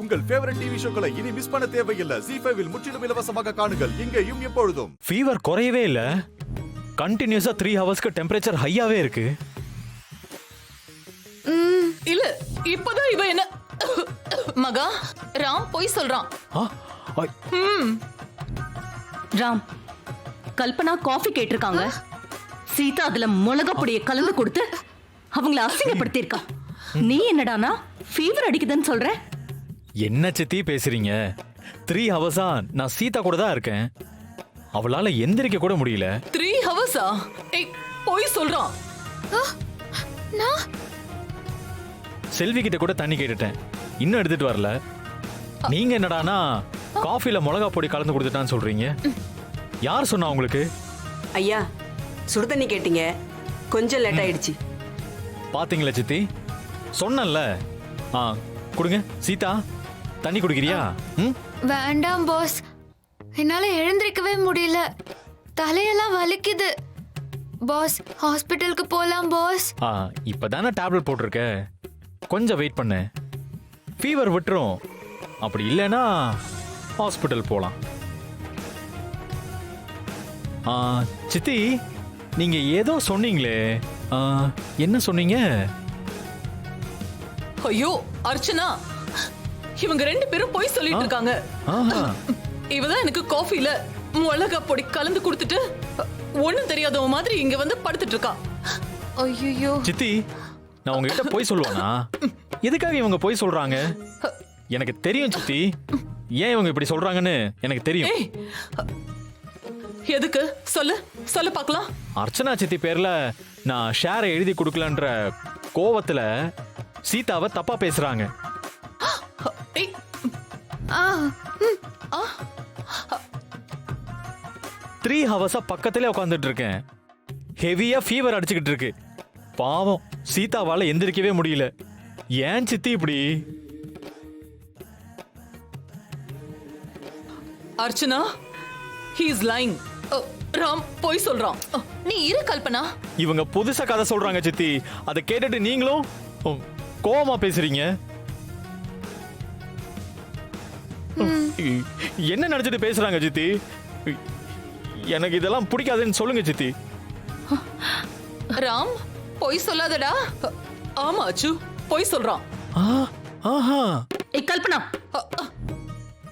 உங்கள் favourite TV ஷோக்களை இனி miss பண்ண தேவையில்லை. ZEE5 இல் முற்றிலும் இலவசமாக காணுங்கள், இங்கேயும் எப்பொழுதும். ஃபீவர் குறையவே இல்ல, கண்டினியூஸா 3 ஹவர்ஸ்க்கு டெம்பரேச்சர் ஹையாவே இருக்கு. இல்ல இப்பதான் இவ என்ன மகா ராம் போய் சொல்றான். ராம், கல்பனா காஃபி கேட்டிருக்காங்க. சீதா அதுல மிளகா பொடியை கலந்து கொடுத்து அவங்கள அசிங்கப்படுத்திருக்கா. நீ என்னடானா ஃபீவர் அடிக்குதுன்னு சொல்ற? என்ன சித்தி பேசுறீங்க? 3 ஹவர்ஸா நான் சீதா கூட தான் இருக்கேன். அவளால எந்திரிக்க கூட முடியல. 3 ஹவர்ஸா? ஏய் போய் சொல்றான். நான் செல்வி கிட்ட கூட தண்ணி கேட்டுட்டேன், இன்னும் எடுத்துட்டு வரல. நீங்க என்னடானா காஃபில மிளகா பொடி கலந்து கொடுத்துட்டான்னு சொல்றீங்க. யார் சொன்னா உங்களுக்கு? ஐயா, சுடுதண்ணி கேட்டீங்க, கொஞ்சம் லேட் ஆயிடுச்சு. பாத்தீங்களா சித்தி, சொன்னல. கொடுங்க சீதா, தண்ணி குடிக்கிறியா? வேண்டாம் பாஸ், என்னால எழுந்திருக்கவே முடியல, தலையெல்லாம் வலிக்குது. பாஸ், ஹாஸ்பிட்டலுக்கு போலாம் பாஸ். இப்பதானே டேப்லெட் போட்டிருக்க, கொஞ்சம் வெயிட் பண்ணு, ஃபீவர் விட்டுரும். அப்படி இல்லைன்னா ஹாஸ்பிட்டல் போலாம். சித்தி, நீங்க ஏதோ சொன்னீங்களே, என்ன சொன்னீங்க? ஐயோ அர்ச்சனா, இவங்க 2 பேரும் போய் சொல்லிட்டு இருக்காங்க. இவதான் எனக்கு காஃபில மிளகா பொடி கலந்து கொடுத்துட்டு ஒண்ணும் தெரியாதவ மாதிரி இங்க வந்து படுத்துட்டு இருக்கா. ஐயோ சித்தி, நான் உங்ககிட்ட போய் சொல்லுவானா? எதுக்காக இவங்க போய் சொல்றாங்க? எனக்கு தெரியும் சித்தி, ஏன் இவங்க இப்படி சொல்றாங்கன்னு எனக்கு தெரியும். எதுக்கு சொல்லு சொல்லு பார்க்கலாம். அர்ச்சனா சித்தி பேர்ல நான் ஷேரை எழுதி கொடுக்கலன்ற கோவத்துல சீதாவை தப்பா பேசுறாங்க. 3 ஹவர்ஸா பக்கத்திலே உட்காந்துட்டு இருக்கேன், ஹெவியா ஃபீவர் அடிச்சுக்கிட்டு இருக்கு. பாவம் சீதாவால எந்திரிக்கவே முடியல. ஏன் சித்தி இப்படி? Archana, he is lying. Ram போய் சொல்றான். நீ இரு கல்பனா. இவங்க புதுசா கதை சொல்றாங்க சித்தி, அதை கேட்டுட்டு நீங்களும் கோவமா பேசுறீங்க. என்ன நினைச்சிட்டு பேசுறாங்க சித்தி? எனக்கு இதெல்லாம் பிடிக்காதுன்னு சொல்லுங்க சித்தி. ராம் போய் சொல்லாதடா. ஆமா அச்சு, போய் சொல்றான். கல்பனா,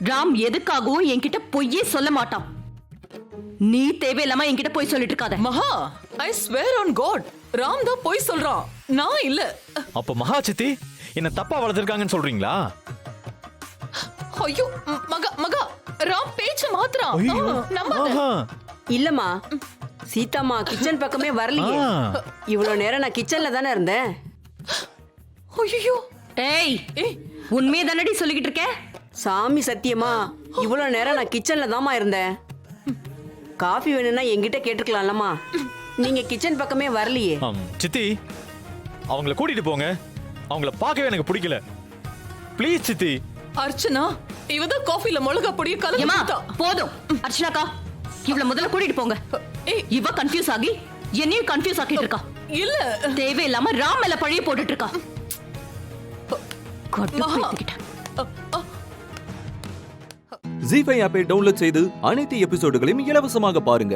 ராம் எதுக்காகவும் என்கிட்ட பொய்யே சொல்ல மாட்டான். நீ தேவையில்லாம என்கிட்ட போய் சொல்லிட்டு இருக்காத. மகா, I swear on God, Ram தான் போய் சொல்றான், நான் இல்ல. அப்ப மகா சித்தி என்ன தப்பா வளர்த்திருக்காங்கன்னு சொல்றீங்களா? ஐயோ மகா மகா, ராம் பேச்சு மாத்துறான். நம்பாத. இல்லம்மா, சீதாம்மா கிச்சன் பக்கமே வரலையே. இவ்வளவு நேரம் நான் கிச்சன்ல தானே இருந்தேன். ஐயோ ஏய், உண்மையை தானடி சொல்லிக்கிட்டு இருக்க? சாமி சத்தியமா, இவ்வளவு நேரம் நான் கிச்சன்ல தாமா இருந்தேன். காஃபி வேணும்னா என்கிட்ட கேட்டுக்கலாம்லம்மா, நீங்க கிச்சன் பக்கமே வரலையே. சித்தி, அவங்கள கூட்டிட்டு போங்க, அவங்கள பார்க்கவே எனக்கு பிடிக்கல. ப்ளீஸ் சித்தி. அர்ச்சனா, இவதான் காஃபில மிளகா பொடியை கலந்து. போதும் அர்ச்சனாக்கா, இவள முதல்ல கூட்டிட்டு போங்க. இவ கன்ஃபியூஸ் ஆகி என்னையும் கன்ஃபியூஸ் ஆக்கிட்டு இருக்கா. இல்ல தேவையில்லாம ராம் மேல பழிய போட்டுட்டு இருக்கா. ZEE5 ஆப்பை டவுன்லோட் செய்து அனைத்து எபிசோடுகளையும் இலவசமாக பாருங்க.